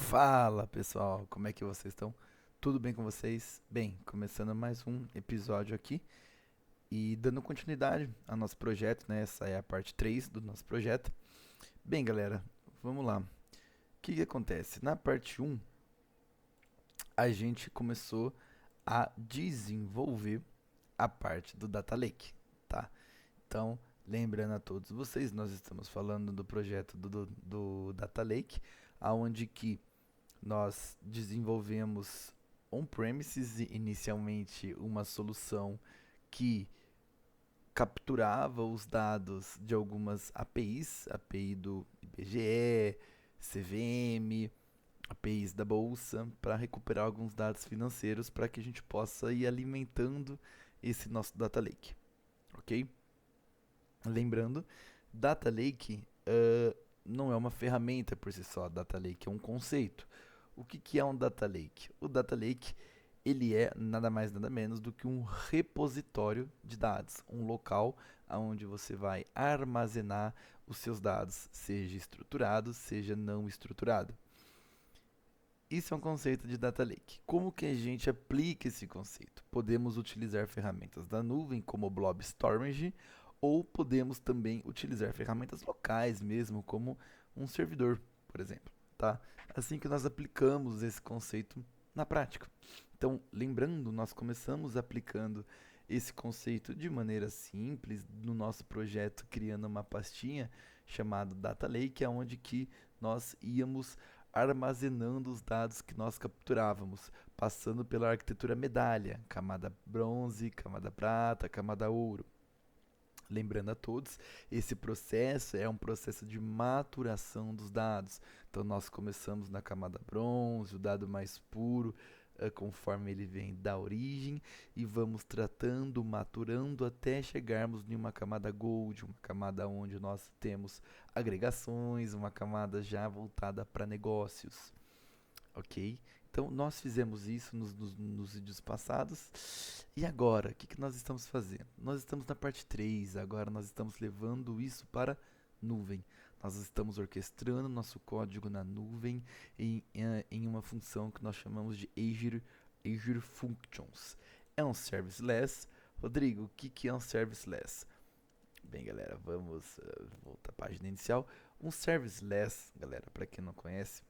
Fala pessoal, como é que vocês estão? Tudo bem com vocês? Bem, começando mais um episódio aqui e dando continuidade ao nosso projeto, né? Essa é a parte 3 do nosso projeto. Bem, galera, vamos lá. O que acontece? Na parte um, a gente começou a desenvolver a parte do Data Lake, tá? Então, lembrando a todos vocês, nós estamos falando do projeto do Data Lake, aonde que nós desenvolvemos on-premises inicialmente uma solução que capturava os dados de algumas APIs, API do IBGE, CVM, APIs da bolsa, para recuperar alguns dados financeiros para que a gente possa ir alimentando esse nosso data lake, ok? Lembrando, data lake não é uma ferramenta por si só, data lake é um conceito. O que é um data lake? O data lake ele é nada mais nada menos do que um repositório de dados, um local onde você vai armazenar os seus dados, seja estruturado, seja não estruturado. Isso é um conceito de data lake. Como que a gente aplica esse conceito? Podemos utilizar ferramentas da nuvem como o Blob Storage ou podemos também utilizar ferramentas locais mesmo como um servidor, por exemplo, tá? Assim que nós aplicamos esse conceito na prática. Então, lembrando, nós começamos aplicando esse conceito de maneira simples no nosso projeto, criando uma pastinha chamada Data Lake, onde que nós íamos armazenando os dados que nós capturávamos, passando pela arquitetura medalha, camada bronze, camada prata, camada ouro. Lembrando a todos, esse processo é um processo de maturação dos dados. Então nós começamos na camada bronze, o dado mais puro, conforme ele vem da origem, e vamos tratando, maturando até chegarmos em uma camada gold, uma camada onde nós temos agregações, uma camada já voltada para negócios, ok? Então nós fizemos isso nos vídeos passados. E agora, o que nós estamos fazendo? Nós estamos na parte 3, agora nós estamos levando isso para nuvem. Nós estamos orquestrando nosso código na nuvem em uma função que nós chamamos de Azure Functions. É um serviceless. Rodrigo, o que é um serviceless? Bem, galera, vamos voltar à página inicial. Um serviceless, galera, para quem não conhece,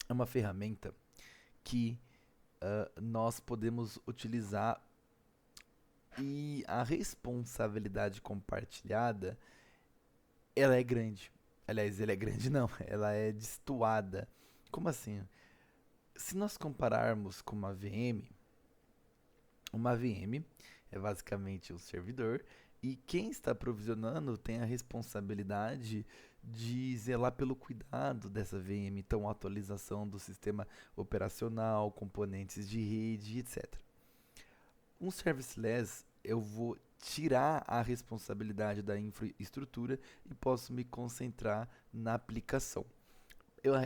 é uma ferramenta que nós podemos utilizar e a responsabilidade compartilhada ela é grande. Aliás, ela é grande não, ela é destoada. Como assim? Se nós compararmos com uma VM é basicamente um servidor e quem está provisionando tem a responsabilidade de zelar pelo cuidado dessa VM, então atualização do sistema operacional, componentes de rede, etc. Um serviceless, eu vou tirar a responsabilidade da infraestrutura e posso me concentrar na aplicação.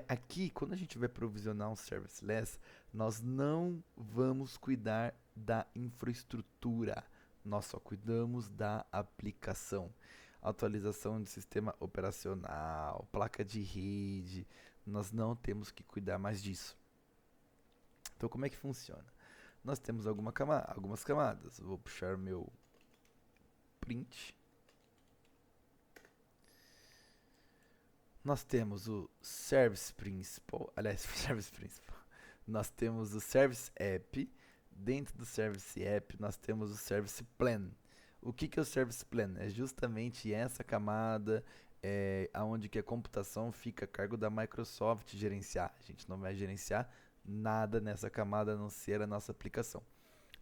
Aqui, quando a gente vai provisionar um serviceless, nós não vamos cuidar da infraestrutura, nós só cuidamos da aplicação. Atualização de sistema operacional, placa de rede, nós não temos que cuidar mais disso. Então, como é que funciona? Nós temos algumas camadas. Vou puxar meu print. Nós temos o Service Principal, aliás, Service Principal. Nós temos o Service App. Dentro do Service App, nós temos o Service Plan. O que é o Service Plan? É justamente essa camada onde que a computação fica a cargo da Microsoft gerenciar. A gente não vai gerenciar nada nessa camada a não ser a nossa aplicação.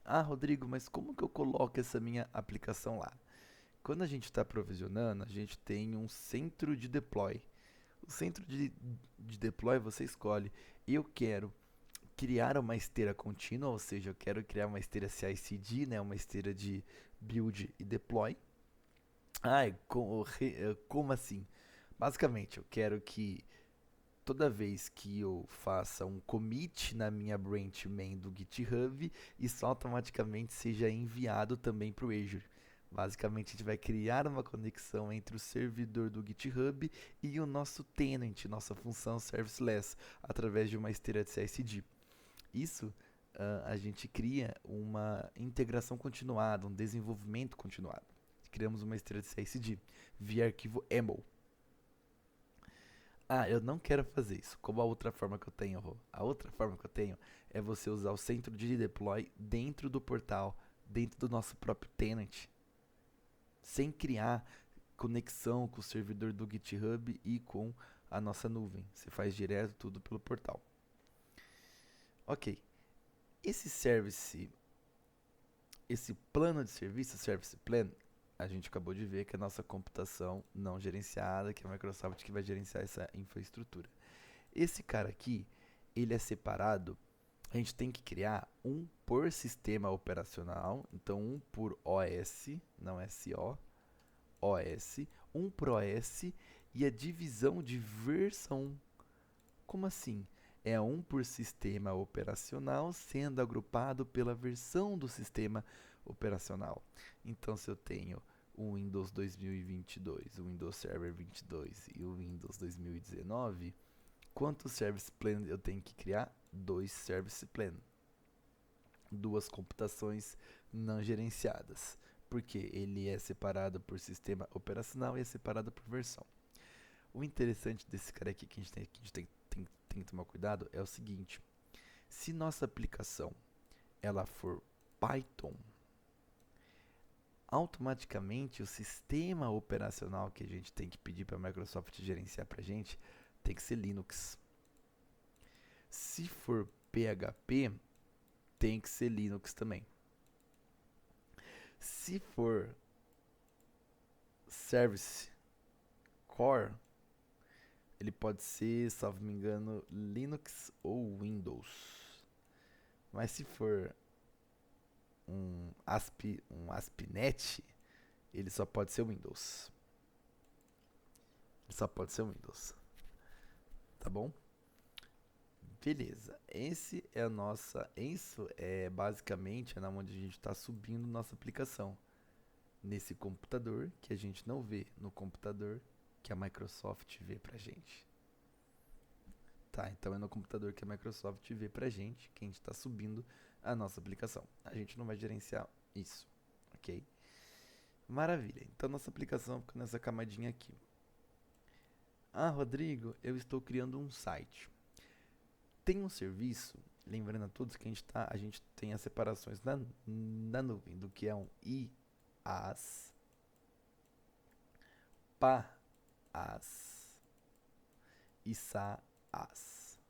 Ah, Rodrigo, mas como que eu coloco essa minha aplicação lá? Quando a gente está provisionando, a gente tem um centro de deploy. O centro de deploy você escolhe. Eu quero criar uma esteira contínua, ou seja, eu quero criar uma esteira CI/CD, né, uma esteira de build e deploy. Como assim? Basicamente, eu quero que toda vez que eu faça um commit na minha branch main do GitHub, isso automaticamente seja enviado também para o Azure. Basicamente, a gente vai criar uma conexão entre o servidor do GitHub e o nosso tenant, nossa função serviceless, através de uma esteira de CI/CD. Isso a gente cria uma integração continuada, um desenvolvimento continuado. Criamos uma esteira de CI/CD via arquivo YAML. Ah, eu não quero fazer isso. Como a outra forma que eu tenho, Rô? A outra forma que eu tenho é você usar o centro de deploy dentro do portal, dentro do nosso próprio tenant, sem criar conexão com o servidor do GitHub e com a nossa nuvem. Você faz direto tudo pelo portal. Ok. Esse service, esse plano de serviço, service plan, a gente acabou de ver que é a nossa computação não gerenciada, que é a Microsoft que vai gerenciar essa infraestrutura. Esse cara aqui, ele é separado. A gente tem que criar um por sistema operacional, então um por OS, não SO, OS, um por OS e a divisão de versão. Como assim? É um por sistema operacional sendo agrupado pela versão do sistema operacional. Então, se eu tenho o Windows 2022, o Windows Server 22 e o Windows 2019, quantos Service Plan eu tenho que criar? 2 Service Plan. Duas computações não gerenciadas. Porque ele é separado por sistema operacional e é separado por versão. O interessante desse cara aqui que a gente tem que tomar cuidado é o seguinte: se nossa aplicação ela for Python, automaticamente o sistema operacional que a gente tem que pedir para a Microsoft gerenciar para a gente tem que ser Linux. Se for PHP, tem que ser Linux também. Se for Service Core, ele pode ser, salvo me engano, Linux ou Windows. Mas se for um ASP.NET, ele só pode ser Windows. Ele só pode ser Windows. Tá bom? Beleza. Isso é basicamente onde a gente está subindo nossa aplicação. Nesse computador que a gente não vê, no computador que a Microsoft vê pra gente. Tá, então é no computador que a Microsoft vê pra gente que a gente está subindo a nossa aplicação. A gente não vai gerenciar isso, ok? Maravilha. Então nossa aplicação fica nessa camadinha aqui. Ah, Rodrigo, eu estou criando um site. Tem um serviço, lembrando a todos que a gente tem as separações na nuvem do que é um IaaS, PaaS e SaaS.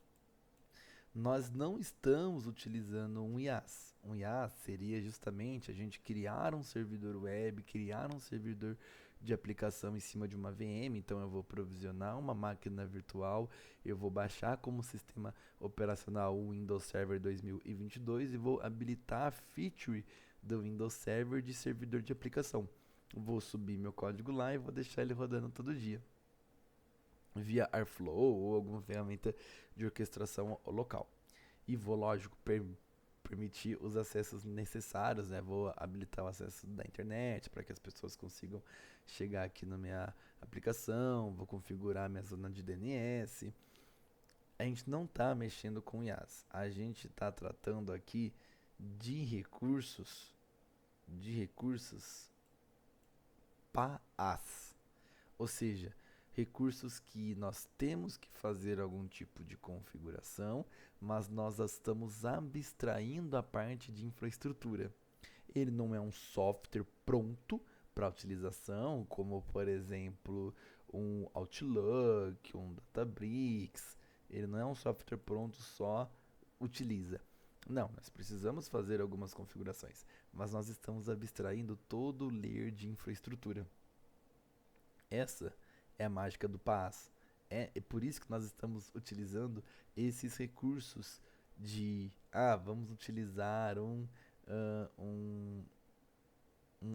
Nós não estamos utilizando um IaaS. Um IaaS seria justamente a gente criar um servidor web, criar um servidor de aplicação em cima de uma VM. Então eu vou provisionar uma máquina virtual, eu vou baixar como sistema operacional o Windows Server 2022 e vou habilitar a feature do Windows Server de servidor de aplicação. Vou subir meu código lá e vou deixar ele rodando todo dia via Airflow ou alguma ferramenta de orquestração local. E vou, lógico, permitir os acessos necessários, né? Vou habilitar o acesso da internet para que as pessoas consigam chegar aqui na minha aplicação, vou configurar minha zona de DNS. A gente não está mexendo com IaaS, a gente está tratando aqui de recursos PaaS, ou seja, recursos que nós temos que fazer algum tipo de configuração, mas nós estamos abstraindo a parte de infraestrutura. Ele não é um software pronto para utilização, como por exemplo um Outlook, um Databricks. Ele não é um software pronto, só utiliza. Não, nós precisamos fazer algumas configurações, mas nós estamos abstraindo todo o layer de infraestrutura. Essa é a mágica do PaaS. É por isso que nós estamos utilizando esses recursos de, vamos utilizar um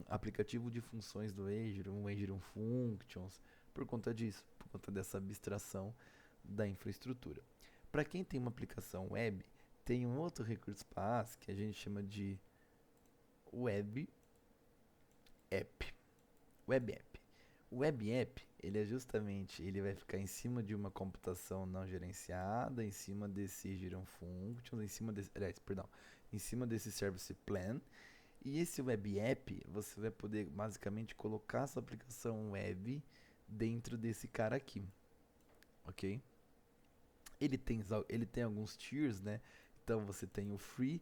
aplicativo de funções do Azure, um Azure Functions, por conta disso, por conta dessa abstração da infraestrutura. Para quem tem uma aplicação web, tem um outro recurso PaaS que a gente chama de Web App. Web App. O Web App, ele é justamente, ele vai ficar em cima de uma computação não gerenciada, em cima desse Girion Functions, em cima desse Service Plan. E esse Web App, você vai poder basicamente colocar sua aplicação web dentro desse cara aqui, ok? Ele tem alguns tiers, né? Então você tem o Free,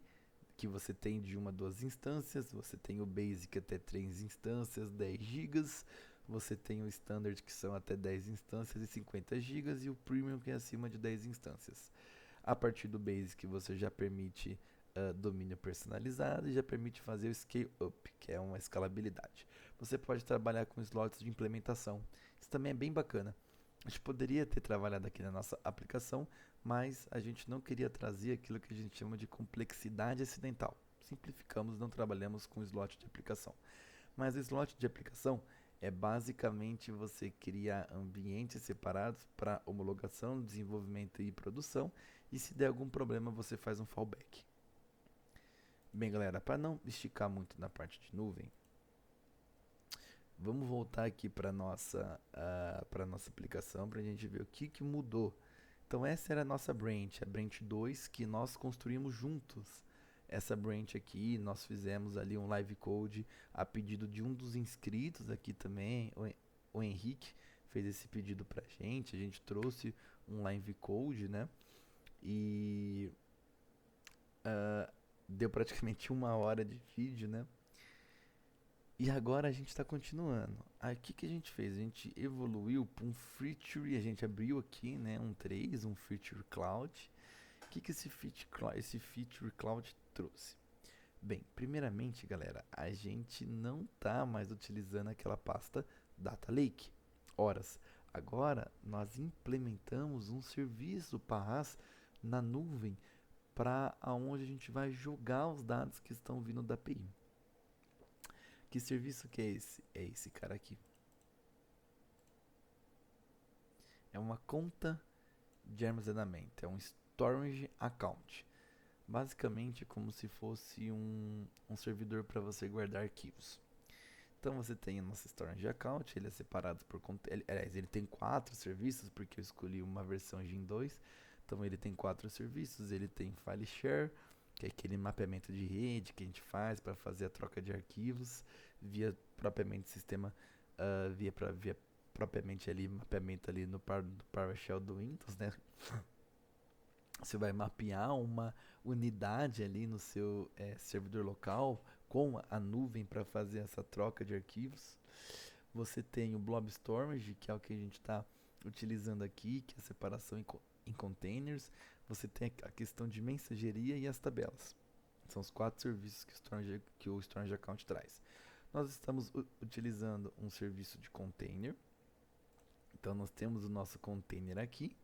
que você tem de uma a duas instâncias, você tem o Basic até 3 instâncias, 10 gigas, você tem o Standard que são até 10 instâncias e 50 gigas, e o Premium que é acima de 10 instâncias. A partir do Basic você já permite domínio personalizado e já permite fazer o Scale Up, que é uma escalabilidade. Você pode trabalhar com slots de implementação, isso também é bem bacana. A gente poderia ter trabalhado aqui na nossa aplicação, mas a gente não queria trazer aquilo que a gente chama de complexidade acidental. Simplificamos, não trabalhamos com slot de aplicação. Mas o slot de aplicação é basicamente você criar ambientes separados para homologação, desenvolvimento e produção, e se der algum problema você faz um fallback. Bem, galera, para não esticar muito na parte de nuvem, vamos voltar aqui para nossa aplicação para a gente ver o que mudou. Então essa era a nossa branch, a branch 2 que nós construímos juntos. Essa branch aqui, nós fizemos ali um live code a pedido de um dos inscritos aqui também, o Henrique fez esse pedido pra gente, a gente trouxe um live code, né? E deu praticamente 1 hora de vídeo, né? E agora a gente está continuando. Aí o que a gente fez? A gente evoluiu para um Feature, a gente abriu aqui, né, um 3, um Feature Cloud. O que esse Feature Cloud trouxe? Bem, primeiramente, galera, a gente não está mais utilizando aquela pasta Data Lake. Horas. Agora nós implementamos um serviço PaaS na nuvem para aonde a gente vai jogar os dados que estão vindo da API. Que serviço que é esse? É esse cara aqui. É uma conta de armazenamento, é um storage account. Basicamente é como se fosse um servidor para você guardar arquivos. Então você tem o nosso storage account, ele é separado por aliás, ele tem 4 serviços, porque eu escolhi uma versão Gen 2. Então ele tem 4 serviços, ele tem file share, que é aquele mapeamento de rede que a gente faz para fazer a troca de arquivos via propriamente sistema, via propriamente ali mapeamento ali no PowerShell do Windows, né? Você vai mapear uma unidade ali no seu servidor local com a nuvem para fazer essa troca de arquivos. Você tem o Blob Storage, que é o que a gente está utilizando aqui, que é a separação em containers. Você tem a questão de mensageria e as tabelas. São os 4 serviços que o Storage Account traz. Nós estamos utilizando um serviço de container. Então nós temos o nosso container aqui,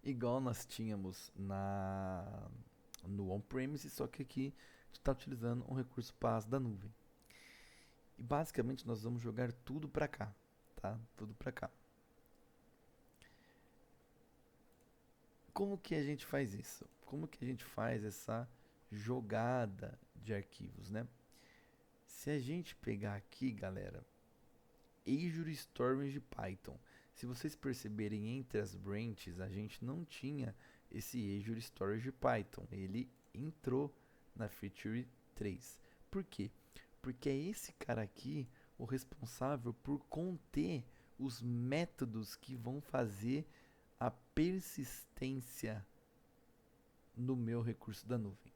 igual nós tínhamos no on-premise, só que aqui a gente está utilizando um recurso PaaS da nuvem. E basicamente nós vamos jogar tudo para cá, tá? Tudo para cá. Como que a gente faz isso? Como que a gente faz essa jogada de arquivos, né? Se a gente pegar aqui, galera, Azure Storage Python. Se vocês perceberem entre as branches, a gente não tinha esse Azure Storage Python. Ele entrou na Feature 3. Por quê? Porque é esse cara aqui o responsável por conter os métodos que vão fazer a persistência no meu recurso da nuvem.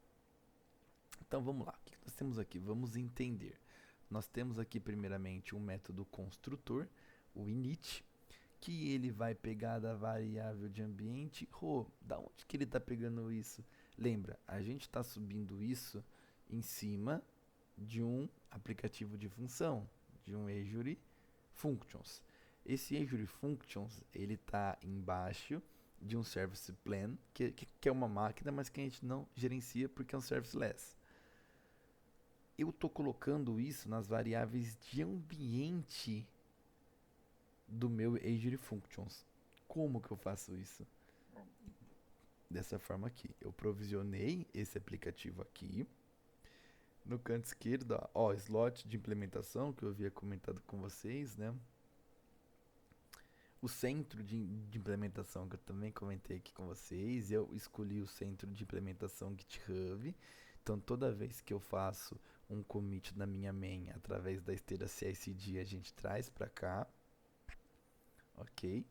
Então vamos lá, o que nós temos aqui? Vamos entender. Nós temos aqui primeiramente um método construtor, o init, que ele vai pegar da variável de ambiente. Da onde que ele está pegando isso? Lembra, a gente está subindo isso em cima de um aplicativo de função, de um Azure Functions. Esse Azure Functions, ele está embaixo de um Service Plan, que é uma máquina, mas que a gente não gerencia porque é um Serviceless. Eu estou colocando isso nas variáveis de ambiente do meu Azure Functions. Como que eu faço isso? Dessa forma aqui. Eu provisionei esse aplicativo aqui. No canto esquerdo, ó, slot de implementação que eu havia comentado com vocês, né? O centro de implementação que eu também comentei aqui com vocês, eu escolhi o centro de implementação GitHub. Então toda vez que eu faço um commit na minha main através da esteira CI/CD, a gente traz para cá, ok?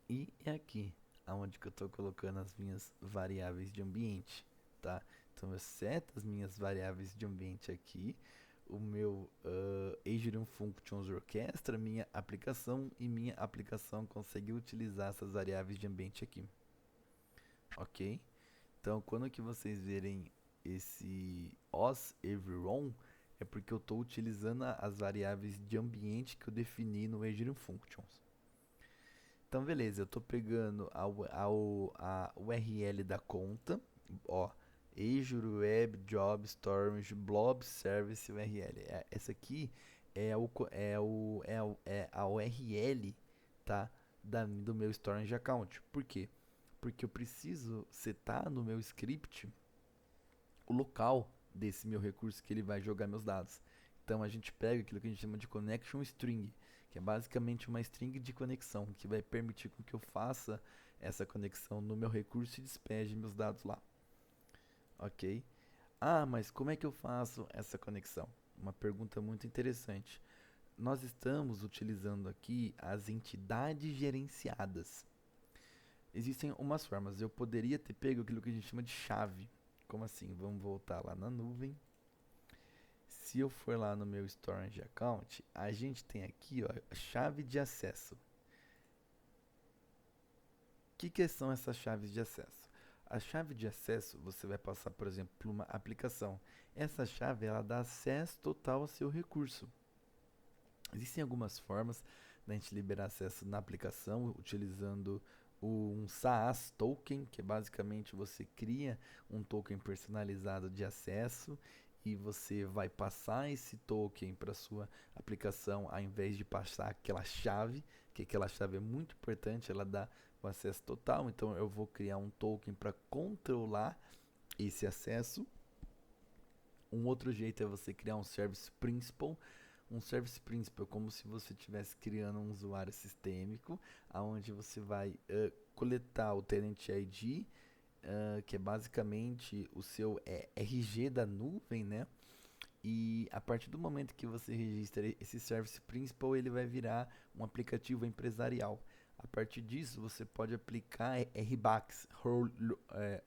E é aqui aonde que eu estou colocando as minhas variáveis de ambiente, tá? Então eu seto as minhas variáveis de ambiente aqui, o meu Azure Functions orquestra minha aplicação e minha aplicação consegue utilizar essas variáveis de ambiente aqui, ok? Então quando que vocês verem esse os everyone é porque eu estou utilizando as variáveis de ambiente que eu defini no Azure Functions. Então, beleza, eu tô pegando a URL da conta, ó, Azure Web Job Storage Blob Service URL. Essa aqui é a URL, tá, do meu Storage Account. Por quê? Porque eu preciso setar no meu script o local desse meu recurso que ele vai jogar meus dados. Então a gente pega aquilo que a gente chama de connection string, que é basicamente uma string de conexão, que vai permitir com que eu faça essa conexão no meu recurso e despeje meus dados lá. Ok? Ah, mas como é que eu faço essa conexão? Uma pergunta muito interessante. Nós estamos utilizando aqui as entidades gerenciadas. Existem umas formas. Eu poderia ter pego aquilo que a gente chama de chave. Como assim? Vamos voltar lá na nuvem. Se eu for lá no meu Storage Account, a gente tem aqui, ó, a chave de acesso. O que são essas chaves de acesso? A chave de acesso, você vai passar, por exemplo, por uma aplicação. Essa chave, ela dá acesso total ao seu recurso. Existem algumas formas da gente liberar acesso na aplicação, utilizando um SaaS token, que é basicamente você cria um token personalizado de acesso e você vai passar esse token para sua aplicação ao invés de passar aquela chave, que aquela chave é muito importante, ela dá o acesso total. Então eu vou criar um token para controlar esse acesso. Um outro jeito é você criar um service principal. Um service principal é como se você estivesse criando um usuário sistêmico, onde você vai coletar o Tenant ID, que é basicamente o seu RG da nuvem, né? E a partir do momento que você registra esse service principal, ele vai virar um aplicativo empresarial. A partir disso, você pode aplicar RBACs,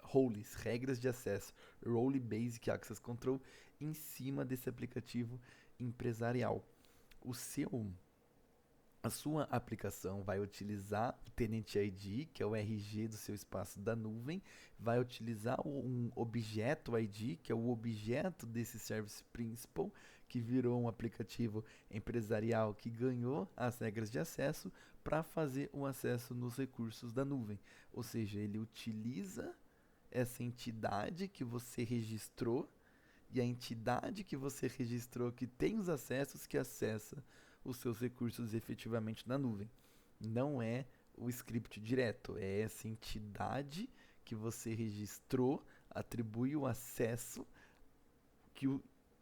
roles, regras de acesso, Role Basic Access Control, em cima desse aplicativo empresarial. A sua aplicação vai utilizar o Tenant ID, que é o RG do seu espaço da nuvem, vai utilizar um objeto ID, que é o objeto desse service principal, que virou um aplicativo empresarial que ganhou as regras de acesso para fazer o acesso nos recursos da nuvem. Ou seja, ele utiliza essa entidade que você registrou e a entidade que você registrou que tem os acessos que acessa os seus recursos efetivamente na nuvem. Não é o script direto, é essa entidade que você registrou, atribui o acesso,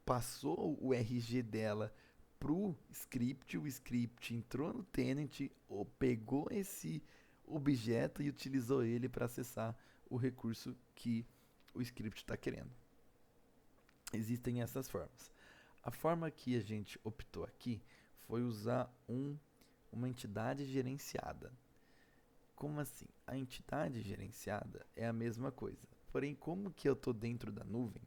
passou o RG dela pro script, o script entrou no tenant, ou pegou esse objeto e utilizou ele para acessar o recurso que o script está querendo. Existem essas formas. A forma que a gente optou aqui foi usar uma entidade gerenciada. Como assim? A entidade gerenciada é a mesma coisa. Porém, como que eu estou dentro da nuvem,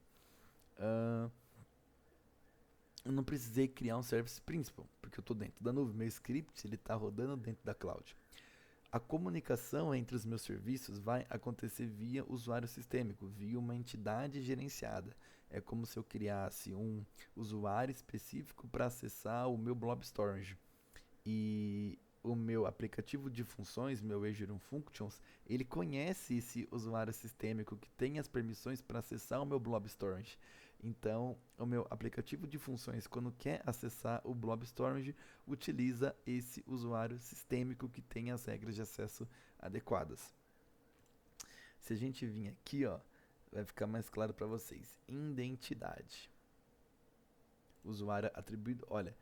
eu não precisei criar um service principal, porque eu estou dentro da nuvem. Meu script está rodando dentro da cloud. A comunicação entre os meus serviços vai acontecer via usuário sistêmico, via uma entidade gerenciada. É como se eu criasse um usuário específico para acessar o meu Blob Storage. E o meu aplicativo de funções, meu Azure Functions, ele conhece esse usuário sistêmico que tem as permissões para acessar o meu Blob Storage. Então, o meu aplicativo de funções, quando quer acessar o Blob Storage, utiliza esse usuário sistêmico que tem as regras de acesso adequadas. Se a gente vir aqui, ó, Vai ficar mais claro para vocês. Identidade. Usuário atribuído. Olha,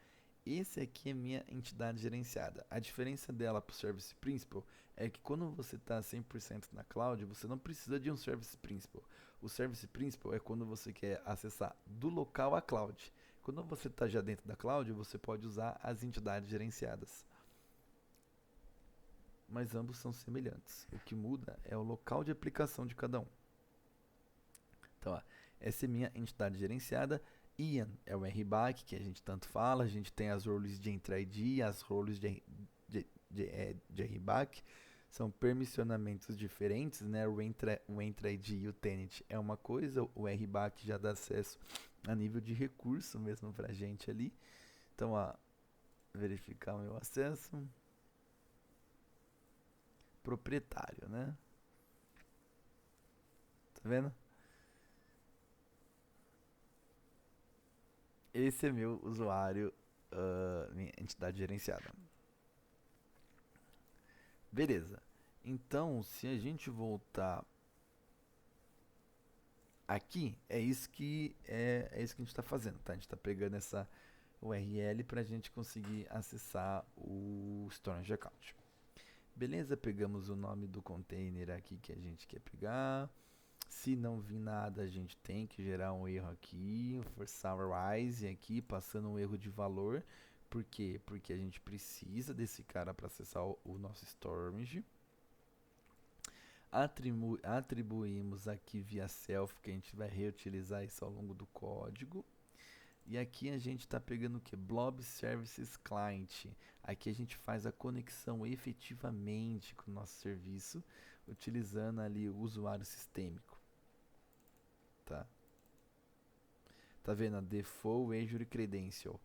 esse aqui é minha entidade gerenciada. A diferença dela para o Service Principal é que quando você está 100% na cloud, você não precisa de um Service Principal. O Service Principal é quando você quer acessar do local à cloud. Quando você está já dentro da cloud, você pode usar as entidades gerenciadas. Mas ambos são semelhantes. O que muda é o local de aplicação de cada um. Então, ó, essa é minha entidade gerenciada. Ian é o RBAC, que a gente tanto fala. A gente tem as roles de Entry-ID, as roles de RBAC. São permissionamentos diferentes, né? O Entry-ID e o Tenant é uma coisa. O RBAC já dá acesso a nível de recurso mesmo pra gente ali. Então, ó, verificar o meu acesso. Proprietário, né? Tá vendo? Esse é meu usuário, minha entidade gerenciada. Beleza. Então, se a gente voltar aqui, é isso que a gente está fazendo, tá? A gente está pegando essa URL para a gente conseguir acessar o Storage Account. Beleza? Pegamos o nome do container aqui que a gente quer pegar. Se não vir nada, a gente tem que gerar um erro aqui, forçar o rise aqui, passando um erro de valor. Por quê? Porque a gente precisa desse cara para acessar o nosso storage. Atribuímos aqui via self, que a gente vai reutilizar isso ao longo do código. E aqui a gente está pegando o que? Blob Services Client. Aqui a gente faz a conexão efetivamente com o nosso serviço, utilizando ali o usuário sistêmico. Tá vendo? A default Azure Credential.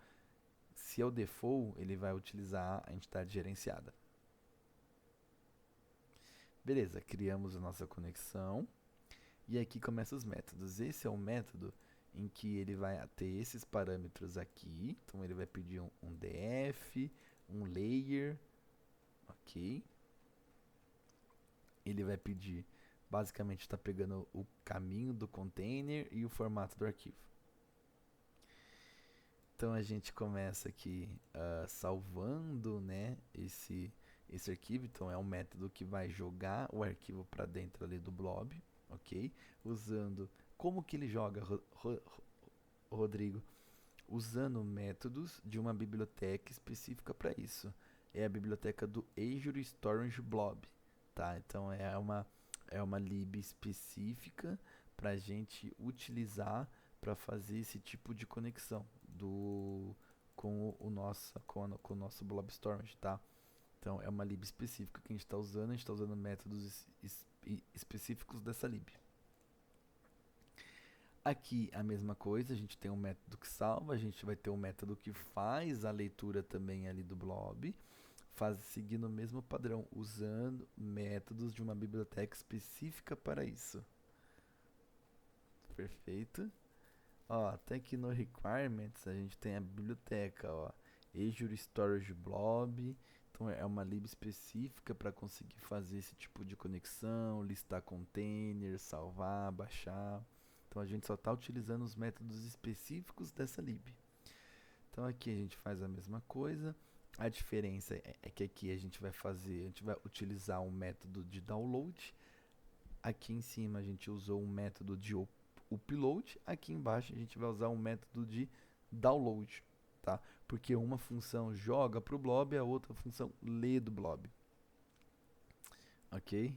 Se é o default, ele vai utilizar a entidade gerenciada. Beleza, criamos a nossa conexão. E aqui começam os métodos. Esse é um método em que ele vai ter esses parâmetros aqui. Então ele vai pedir um df, um layer, ok? Ele vai pedir, basicamente está pegando o caminho do container e o formato do arquivo. Então a gente começa aqui salvando, né, esse arquivo. Então é um método que vai jogar o arquivo para dentro ali do blob, ok? Usando, como que ele joga, Rodrigo? Usando métodos de uma biblioteca específica para isso. É a biblioteca do Azure Storage Blob, tá? Então é uma lib específica para a gente utilizar para fazer esse tipo de conexão com o nosso Blob Storage, tá? Então é uma lib específica que a gente está usando métodos específicos dessa lib. Aqui a mesma coisa, a gente tem um método que salva, a gente vai ter um método que faz a leitura também ali do blob, seguindo o mesmo padrão, usando métodos de uma biblioteca específica para isso. Perfeito. Ó, até aqui no Requirements a gente tem a biblioteca, ó, Azure Storage Blob. Então é uma lib específica para conseguir fazer esse tipo de conexão, listar containers, salvar, baixar. Então a gente só está utilizando os métodos específicos dessa lib. Então aqui a gente faz a mesma coisa. A diferença é que aqui a gente vai utilizar um método de download. Aqui em cima a gente usou um método de upload. Aqui embaixo a gente vai usar um método de download, tá? Porque uma função joga para o blob e a outra função lê do blob. Ok?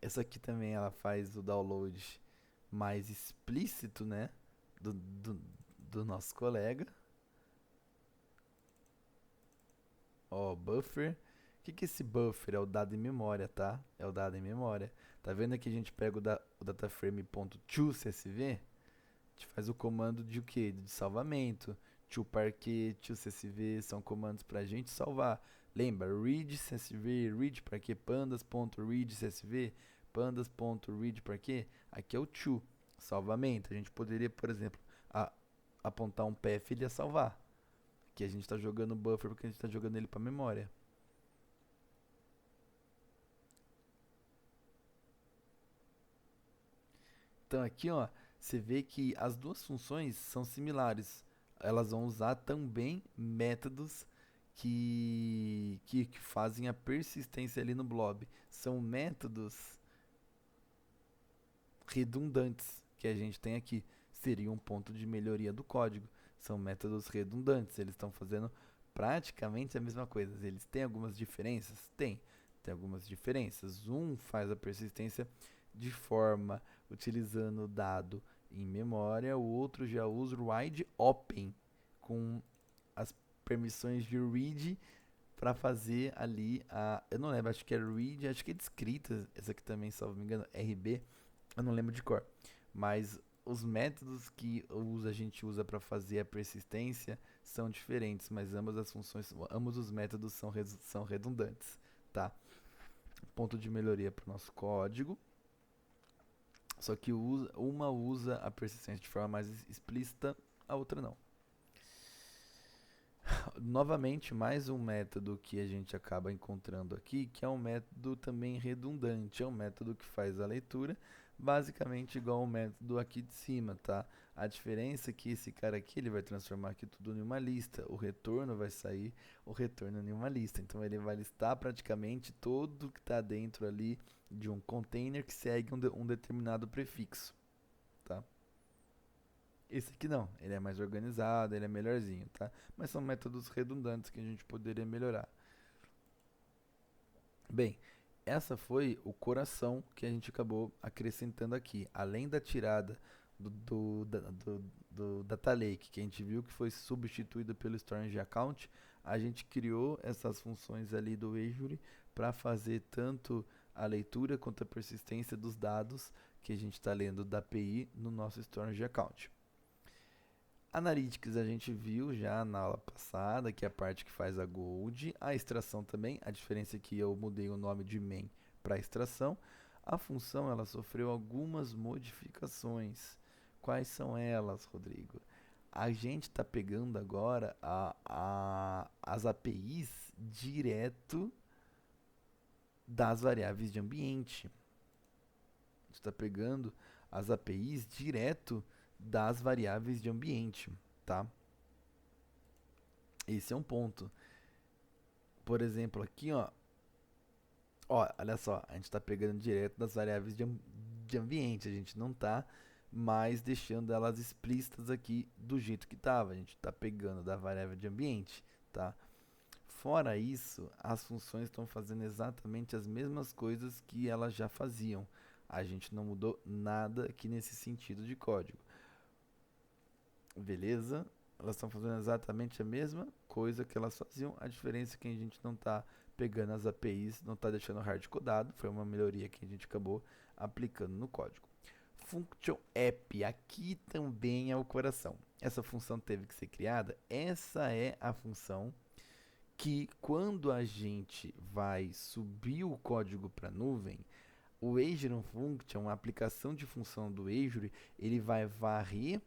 Essa aqui também ela faz o download mais explícito, né? Do nosso colega. Ó, buffer. O que é esse buffer? É o dado em memória, tá? É o dado em memória. Tá vendo que a gente pega o dataframe.toCSV? A gente faz o comando de o quê? De salvamento. ToParquet, toCSV são comandos pra gente salvar. Lembra? Read CSV, read parquet, pandas.read CSV, pandas.read parquet. Aqui é o to, salvamento. A gente poderia, por exemplo, apontar um path e ele ia salvar. Aqui a gente está jogando buffer porque a gente está jogando ele para memória. Então aqui, ó, você vê que as duas funções são similares. Elas vão usar também métodos que fazem a persistência ali no blob. São métodos redundantes que a gente tem aqui. Seria um ponto de melhoria do código. São métodos redundantes. Eles estão fazendo praticamente a mesma coisa. Eles têm algumas diferenças? Tem algumas diferenças. Um faz a persistência de forma utilizando o dado em memória, o outro já usa o wide open com as permissões de read para fazer ali eu não lembro, acho que é read, acho que é descrita, essa aqui também, salvo me engano, RB, eu não lembro de cor, mas os métodos que a gente usa para fazer a persistência são diferentes, mas ambas as funções, ambos os métodos são redundantes, tá? Ponto de melhoria para o nosso código. Só que uma usa a persistência de forma mais explícita, a outra não. Novamente, mais um método que a gente acaba encontrando aqui, que é um método também redundante. É um método que faz a leitura, basicamente igual ao método aqui de cima, tá? A diferença é que esse cara aqui, ele vai transformar aqui tudo em uma lista. O retorno vai sair o retorno em uma lista. Então, ele vai listar praticamente tudo que está dentro ali de um container que segue um determinado prefixo, tá? Esse aqui não, ele é mais organizado, ele é melhorzinho, tá? Mas são métodos redundantes que a gente poderia melhorar. Bem, essa foi o coração que a gente acabou acrescentando aqui. Além da tirada do Data Lake, que a gente viu que foi substituído pelo Storage Account, a gente criou essas funções ali do Azure para fazer tanto a leitura quanto a persistência dos dados que a gente está lendo da API no nosso Storage Account. Analytics a gente viu já na aula passada, que é a parte que faz a Gold. A extração também, a diferença é que eu mudei o nome de main para extração. A função ela sofreu algumas modificações. Quais são elas, Rodrigo? A gente está pegando agora as APIs direto das variáveis de ambiente. A gente está pegando as APIs direto das variáveis de ambiente, tá? Esse é um ponto. Por exemplo, aqui, ó, olha só, a gente está pegando direto das variáveis de ambiente, a gente não está mais deixando elas explícitas aqui do jeito que estava, a gente está pegando da variável de ambiente, tá? Fora isso, as funções estão fazendo exatamente as mesmas coisas que elas já faziam. A gente não mudou nada aqui nesse sentido de código. Beleza? Elas estão fazendo exatamente a mesma coisa que elas faziam. A diferença é que a gente não está pegando as APIs, não está deixando hard codado. Foi uma melhoria que a gente acabou aplicando no código. Function App, aqui também é o coração. Essa função teve que ser criada. Essa é a função que quando a gente vai subir o código para a nuvem, o Azure Function, a aplicação de função do Azure, ele vai varrer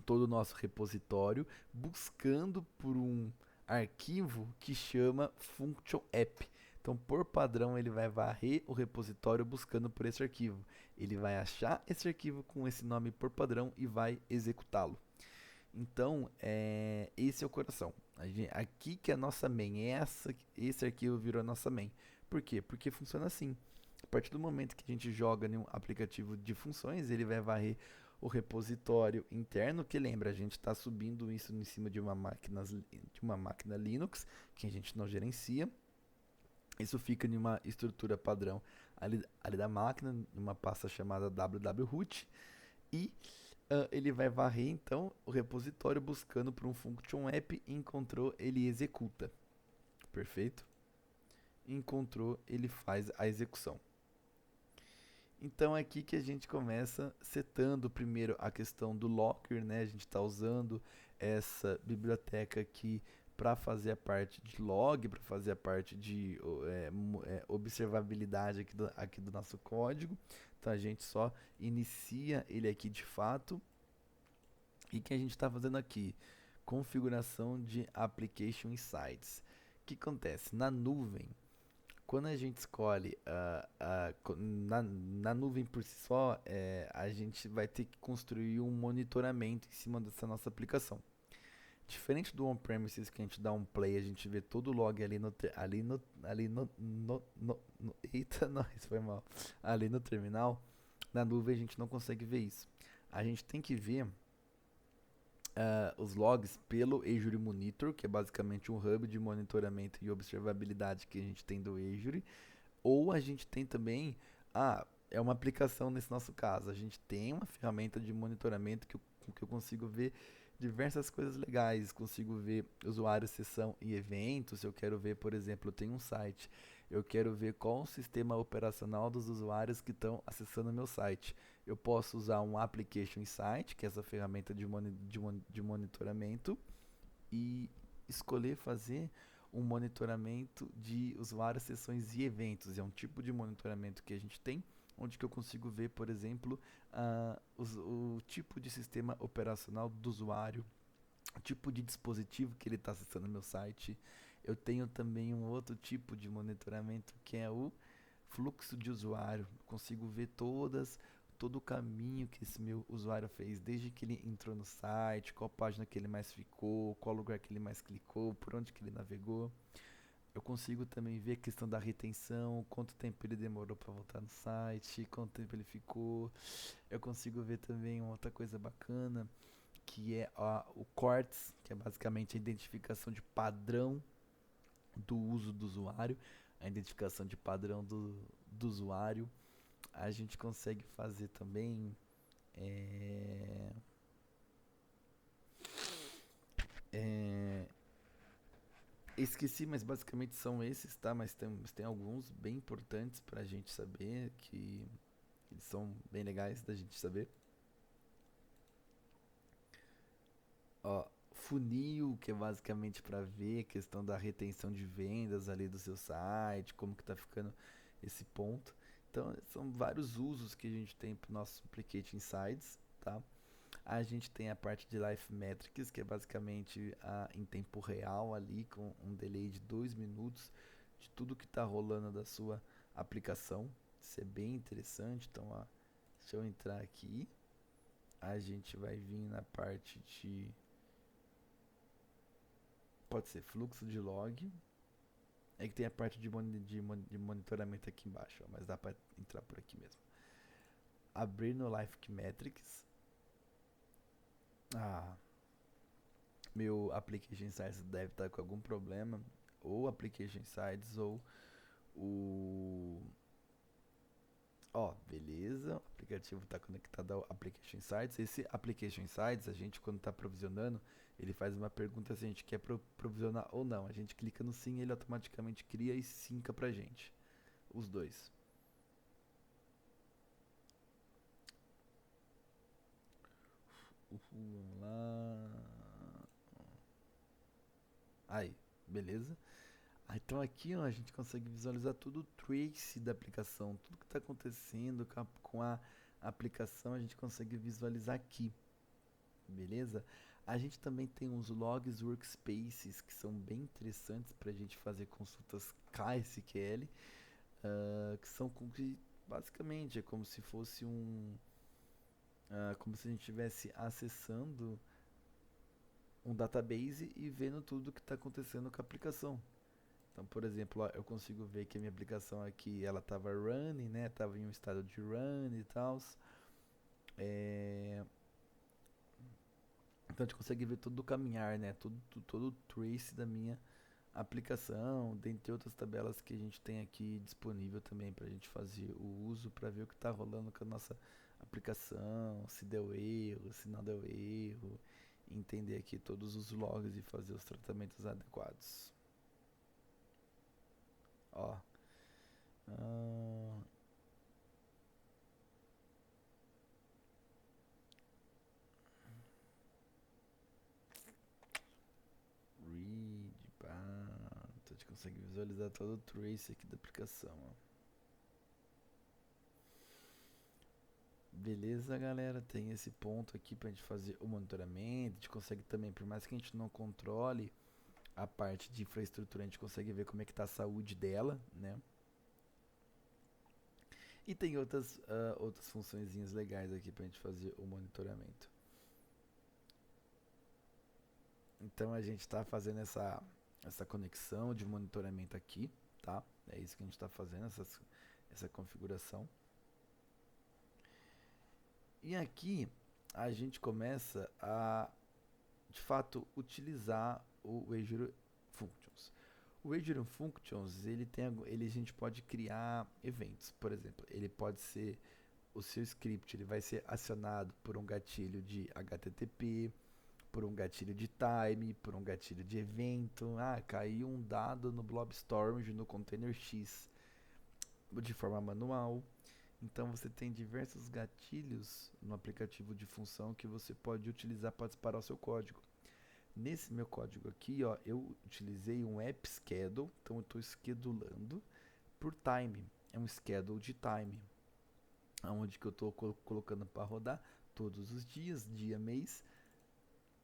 todo o nosso repositório buscando por um arquivo que chama function app. Então, por padrão, ele vai varrer o repositório buscando por esse arquivo. Ele vai achar esse arquivo com esse nome por padrão e vai executá-lo. Então, esse é o coração. Aqui que é a nossa main, esse arquivo virou a nossa main. Por quê? Porque funciona assim. A partir do momento que a gente joga em um aplicativo de funções, ele vai varrer o repositório interno, que lembra, a gente está subindo isso em cima de uma máquina Linux, que a gente não gerencia. Isso fica em uma estrutura padrão ali da máquina, em uma pasta chamada wwroot, e ele vai varrer então o repositório buscando por um function app, encontrou, ele executa. Perfeito? Encontrou, ele faz a execução. Então é aqui que a gente começa setando primeiro a questão do Locker, né? A gente está usando essa biblioteca aqui para fazer a parte de log, para fazer a parte de observabilidade aqui do nosso código. Então a gente só inicia ele aqui de fato. E o que a gente está fazendo aqui? Configuração de Application Insights. O que acontece? Na nuvem, Quando a gente escolhe na nuvem por si só, a gente vai ter que construir um monitoramento em cima dessa nossa aplicação. Diferente do on-premises que a gente dá um play, a gente vê todo o log ali no, eita, não, isso foi mal. Ali no terminal, na nuvem a gente não consegue ver isso. A gente tem que ver os logs pelo Azure Monitor, que é basicamente um hub de monitoramento e observabilidade que a gente tem do Azure, ou a gente tem também, é uma aplicação nesse nosso caso, a gente tem uma ferramenta de monitoramento que eu consigo ver diversas coisas legais, consigo ver usuário, sessão e eventos. Se eu quero ver, por exemplo, eu tenho um site, eu quero ver qual o sistema operacional dos usuários que estão acessando o meu site. Eu posso usar um Application Insight, que é essa ferramenta de monitoramento, e escolher fazer um monitoramento de usuários, sessões e eventos. É um tipo de monitoramento que a gente tem, onde que eu consigo ver, por exemplo, o tipo de sistema operacional do usuário, o tipo de dispositivo que ele está acessando no meu site. Eu tenho também um outro tipo de monitoramento que é o fluxo de usuário. Consigo ver todo o caminho que esse meu usuário fez, desde que ele entrou no site, qual página que ele mais ficou, qual lugar que ele mais clicou, por onde que ele navegou. Eu consigo também ver a questão da retenção, quanto tempo ele demorou para voltar no site, quanto tempo ele ficou. Eu consigo ver também uma outra coisa bacana, que é o CORTS, que é basicamente a identificação de padrão do uso do usuário, a identificação de padrão do usuário. A gente consegue fazer também é, é, esqueci, mas basicamente são esses, tá? Mas tem alguns bem importantes pra gente saber, que eles são bem legais da gente saber. Ó, funil, que é basicamente para ver a questão da retenção de vendas ali do seu site, como que tá ficando esse ponto. Então, são vários usos que a gente tem para o nosso Applicate Insights, tá? A gente tem a parte de Life Metrics, que é basicamente em tempo real ali, com um delay de 2 minutos de tudo que está rolando da sua aplicação. Isso é bem interessante. Então, ó, se eu entrar aqui, a gente vai vir na parte de, pode ser fluxo de log. É que tem a parte de monitoramento aqui embaixo, ó, mas dá para entrar por aqui mesmo. Abrir no Life Metrics. Ah, meu Application Insights deve estar com algum problema, ou Application Insights ou o... Ó, beleza, o aplicativo está conectado ao Application Insights. Esse Application Insights, a gente quando está provisionando, ele faz uma pergunta se a gente quer provisionar ou não. A gente clica no sim, ele automaticamente cria e sinca pra gente, os dois. Vamos lá. Aí, beleza. Então aqui ó, a gente consegue visualizar todo o trace da aplicação, tudo que está acontecendo com a aplicação a gente consegue visualizar aqui, beleza? A gente também tem os logs workspaces que são bem interessantes para a gente fazer consultas KSQL, que são que basicamente é como se fosse como se a gente estivesse acessando um database e vendo tudo que está acontecendo com a aplicação. Então, por exemplo, ó, eu consigo ver que a minha aplicação aqui, ela estava running, né? Tava em um estado de run e tal. É... Então a gente consegue ver todo o caminhar, né? Todo o trace da minha aplicação, dentre outras tabelas que a gente tem aqui disponível também para a gente fazer o uso, para ver o que está rolando com a nossa aplicação, se deu erro, se não deu erro, entender aqui todos os logs e fazer os tratamentos adequados. Ó, ah, read, pá, então a gente consegue visualizar todo o trace aqui da aplicação, ó. Beleza, galera, tem esse ponto aqui pra gente fazer o monitoramento, a gente consegue também, por mais que a gente não controle a parte de infraestrutura, a gente consegue ver como é que tá a saúde dela, né? E tem outras funçõezinhas legais aqui para a gente fazer o monitoramento. Então a gente está fazendo essa conexão de monitoramento aqui, tá? É isso que a gente está fazendo, essa configuração. E aqui a gente começa a, de fato, utilizar o Azure Functions. O Azure Functions, a gente pode criar eventos, por exemplo, ele pode ser o seu script, ele vai ser acionado por um gatilho de HTTP, por um gatilho de time, por um gatilho de evento. Ah, caiu um dado no Blob Storage no container X de forma manual. Então você tem diversos gatilhos no aplicativo de função que você pode utilizar para disparar o seu código. Nesse meu código aqui, ó, eu utilizei um app schedule, então eu estou schedulando por time. É um schedule de time, onde que eu estou colocando para rodar todos os dias, dia, mês,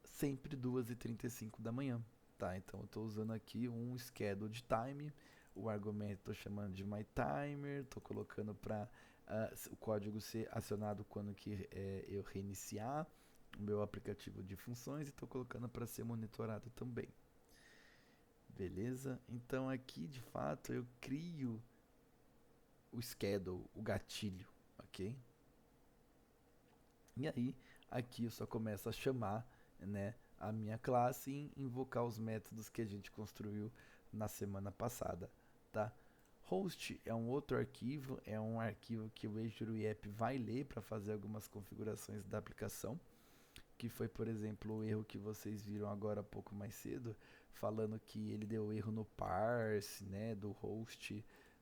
sempre 2h35 da manhã. Tá, então eu estou usando aqui um schedule de time, o argumento estou chamando de myTimer, estou colocando para o código ser acionado quando que eu reiniciar o meu aplicativo de funções e estou colocando para ser monitorado também. Beleza? Então aqui de fato eu crio o schedule, o gatilho, ok? E aí aqui eu só começo a chamar, né, a minha classe e invocar os métodos que a gente construiu na semana passada, tá? Host é um outro arquivo, é um arquivo que o Azure App vai ler para fazer algumas configurações da aplicação, que foi, por exemplo, o erro que vocês viram agora há pouco mais cedo, falando que ele deu erro no parse, né, do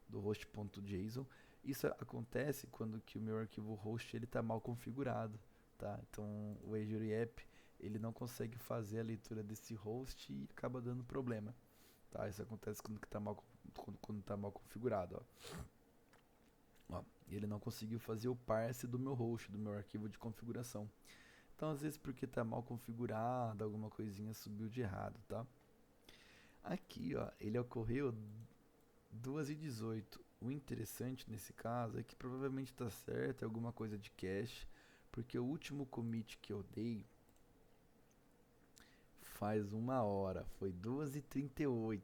host.json. Isso acontece quando que o meu arquivo host ele está mal configurado, tá? Então o Azure App ele não consegue fazer a leitura desse host e acaba dando problema, tá? Isso acontece quando está mal configurado, ó. Ele não conseguiu fazer o parse do meu host, do meu arquivo de configuração. Então, às vezes, porque está mal configurado, alguma coisinha subiu de errado, tá? Aqui, ó, ele ocorreu 2h18. O interessante nesse caso é que provavelmente está certo, é alguma coisa de cache, porque o último commit que eu dei faz 1 hora, foi 2h38.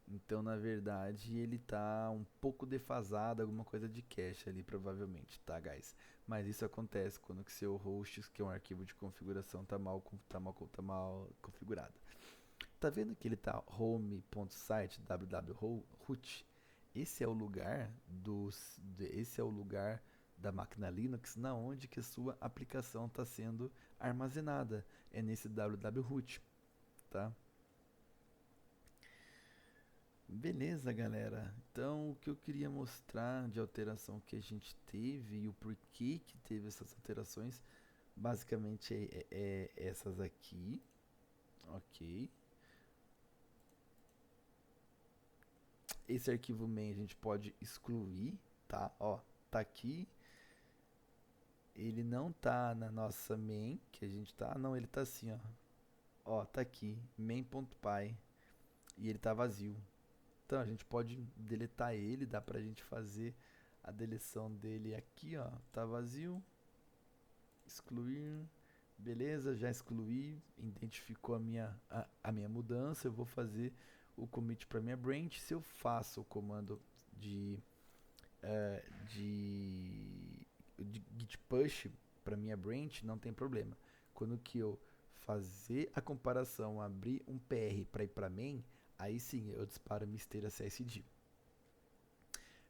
Então, na verdade, ele tá um pouco defasado, alguma coisa de cache ali, provavelmente, tá, guys? Mas isso acontece quando que seu host, que é um arquivo de configuração, tá mal configurado. Tá vendo que ele tá home.site www.root? Esse é o lugar esse é o lugar da máquina Linux na onde que a sua aplicação está sendo armazenada. É nesse www.root, tá? Beleza, galera. Então, o que eu queria mostrar de alteração que a gente teve e o porquê que teve essas alterações, basicamente é essas aqui, ok? Esse arquivo main a gente pode excluir, tá? Ó, tá aqui. Ele não tá na nossa main, que a gente tá, não, ele tá assim, ó. Ó, tá aqui, main.py, e ele tá vazio. Então a gente pode deletar ele, dá pra gente fazer a deleção dele aqui, ó, tá vazio, excluir, beleza, já excluí, identificou a minha mudança, eu vou fazer o commit para minha branch. Se eu faço o comando de, de git push para minha branch, não tem problema. Quando que eu fazer a comparação, abrir um PR para ir para main, aí sim eu disparo misteira CSD.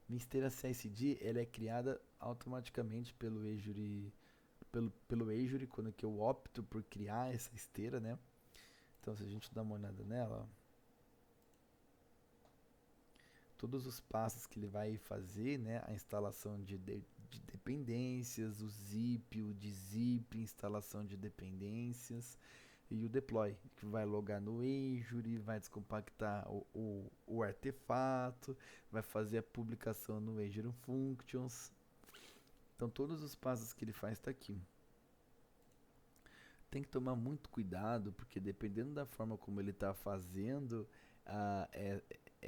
Misteira CSD ela é criada automaticamente pelo Azure quando que eu opto por criar essa esteira, né? Então se a gente dá uma olhada nela, ó, todos os passos que ele vai fazer, né? A instalação de dependências, o zip, o dzip, instalação de dependências e o deploy, que vai logar no Azure, vai descompactar o artefato, vai fazer a publicação no Azure Functions. Então todos os passos que ele faz está aqui. Tem que tomar muito cuidado, porque dependendo da forma como ele está fazendo,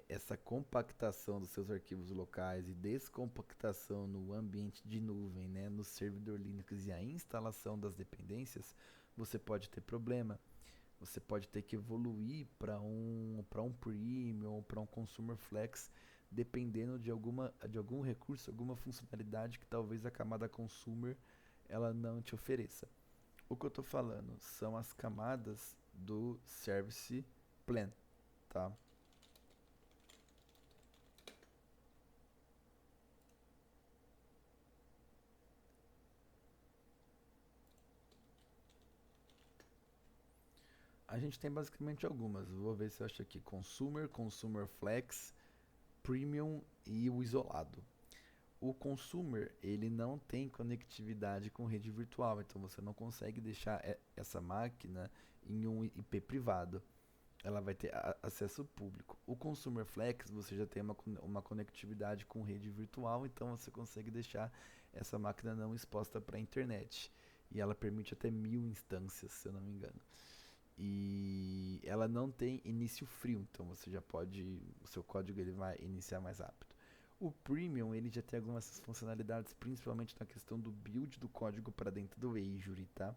essa compactação dos seus arquivos locais e descompactação no ambiente de nuvem, né, no servidor Linux e a instalação das dependências, você pode ter problema. Você pode ter que evoluir para um premium ou para um consumer flex, dependendo de algum recurso, alguma funcionalidade que talvez a camada consumer ela não te ofereça. O que eu estou falando são as camadas do service plan, tá? A gente tem basicamente algumas. Vou ver se eu acho aqui: consumer, consumer flex, premium e o isolado. O consumer, ele não tem conectividade com rede virtual, então você não consegue deixar essa máquina em um IP privado. Ela vai ter acesso público. O consumer flex, você já tem uma conectividade com rede virtual, então você consegue deixar essa máquina não exposta para a internet. E ela permite até 1000 instâncias, se eu não me engano. E ela não tem início frio, então você já pode, o seu código ele vai iniciar mais rápido. O Premium ele já tem algumas funcionalidades, principalmente na questão do build do código para dentro do Azure, tá?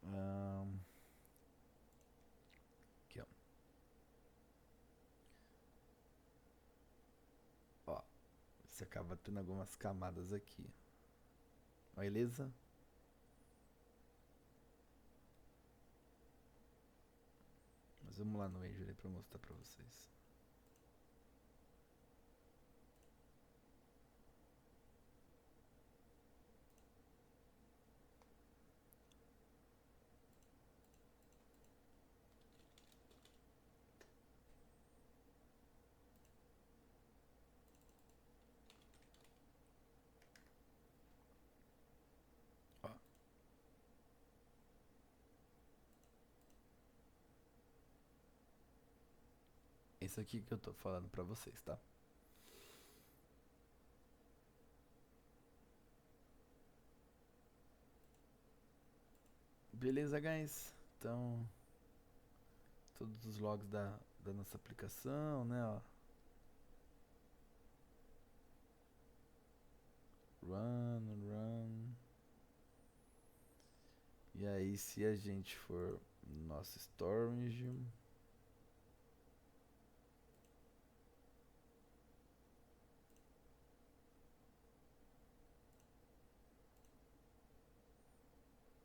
Ahn, Aqui, ó. Ó, você acaba tendo algumas camadas aqui. Beleza? Mas vamos lá no Azure para mostrar para vocês. Ó, esse aqui que eu tô falando para vocês, tá? Beleza, guys? Então, todos os logs da nossa aplicação, né? Ó. Run. E aí, se a gente for no nosso storage,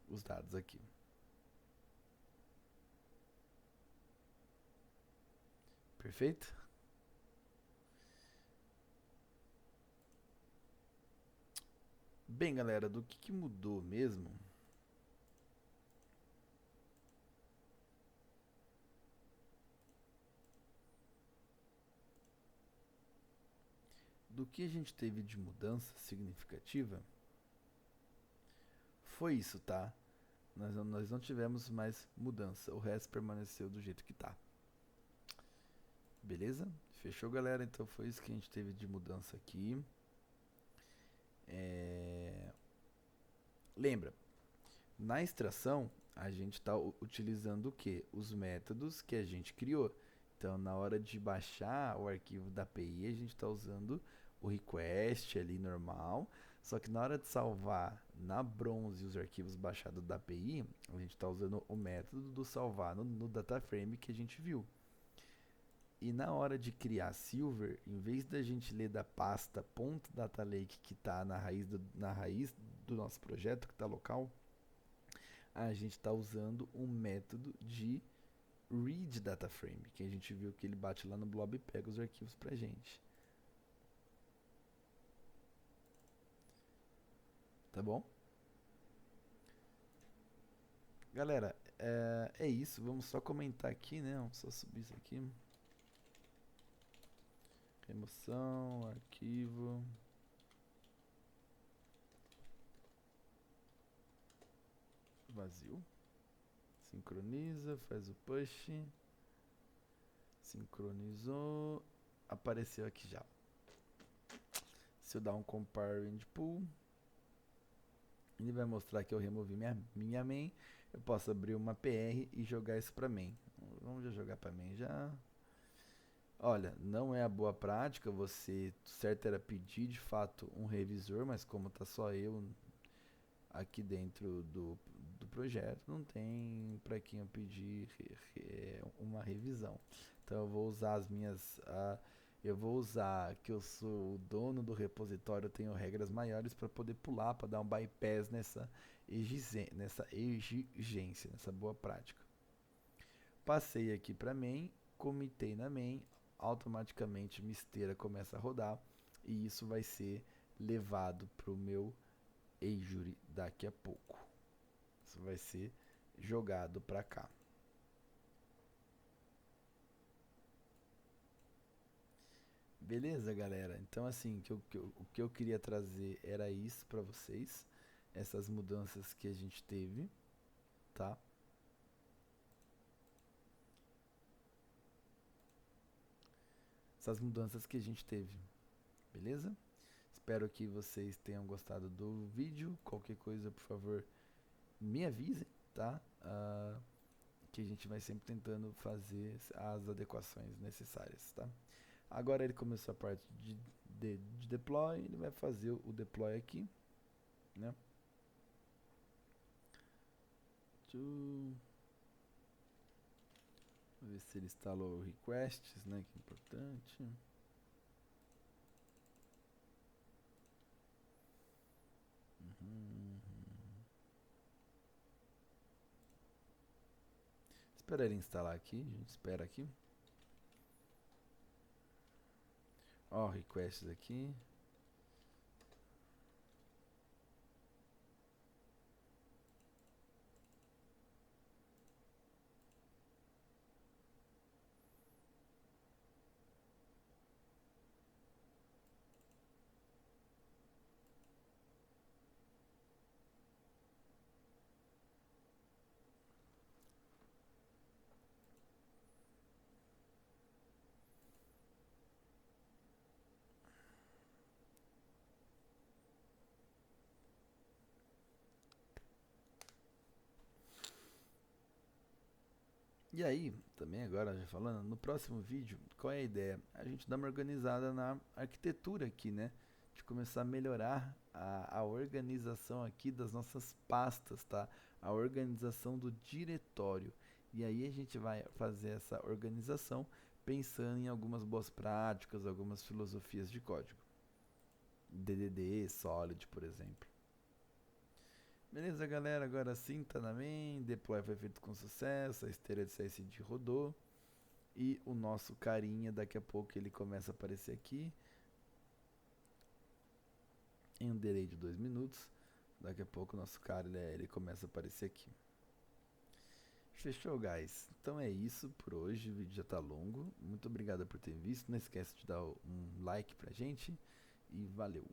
os dados aqui. Perfeito? Bem, galera, do que mudou mesmo? Do que a gente teve de mudança significativa? Foi isso, tá? Nós não tivemos mais mudança. O resto permaneceu do jeito que tá. Beleza? Fechou, galera? Então foi isso que a gente teve de mudança aqui. Lembra, na extração a gente está utilizando o que? Os métodos que a gente criou. Então, na hora de baixar o arquivo da API, a gente está usando o request ali normal. Só que na hora de salvar na Bronze os arquivos baixados da API, a gente está usando o método do salvar no data frame que a gente viu. E na hora de criar Silver, em vez da gente ler da pasta .datalake que está na raiz do nosso projeto, que está local, a gente está usando um método de read data frame, que a gente viu que ele bate lá no blob e pega os arquivos pra gente. Tá bom? Galera, é isso. Vamos só comentar aqui, né? Vamos só subir isso aqui. Remoção, arquivo. Vazio. Sincroniza, faz o push. Sincronizou. Apareceu aqui já. Se eu dar um compare range pool, ele vai mostrar que eu removi minha main. Eu posso abrir uma PR e jogar isso para main. Vamos já jogar para main já. Olha, não é a boa prática, você certo era pedir de fato um revisor, mas como tá só eu aqui dentro do projeto, não tem para quem eu pedir uma revisão. Então eu vou usar as minhas. Eu vou usar que eu sou o dono do repositório, eu tenho regras maiores para poder pular, para dar um bypass nessa exigência, nessa boa prática. Passei aqui para main, comitei na main, automaticamente misteira começa a rodar e isso vai ser levado para o meu Azure daqui a pouco. Isso vai ser jogado para cá. Beleza, galera? Então, assim, o que eu queria trazer era isso para vocês. Essas mudanças que a gente teve, tá? Essas mudanças que a gente teve, beleza? Espero que vocês tenham gostado do vídeo. Qualquer coisa, por favor, me avisem, tá? Que a gente vai sempre tentando fazer as adequações necessárias, tá? Agora ele começou a parte de deploy, ele vai fazer o deploy aqui, né? Vamos ver se ele instalou requests, né? Que é importante. Uhum. Espera ele instalar aqui, a gente espera aqui. Ó, requests aqui. E aí, também agora já falando, no próximo vídeo, qual é a ideia? A gente dá uma organizada na arquitetura aqui, né? De começar a melhorar a organização aqui das nossas pastas, tá? A organização do diretório. E aí a gente vai fazer essa organização pensando em algumas boas práticas, algumas filosofias de código. DDD, Solid, por exemplo. Beleza, galera? Agora sim, tá na main. Deploy foi feito com sucesso. A esteira de CSD rodou. E o nosso carinha, daqui a pouco ele começa a aparecer aqui. Em um delay de 2 minutos. Daqui a pouco o nosso cara ele começa a aparecer aqui. Fechou, guys? Então é isso por hoje. O vídeo já tá longo. Muito obrigado por ter visto. Não esquece de dar um like pra gente. E valeu!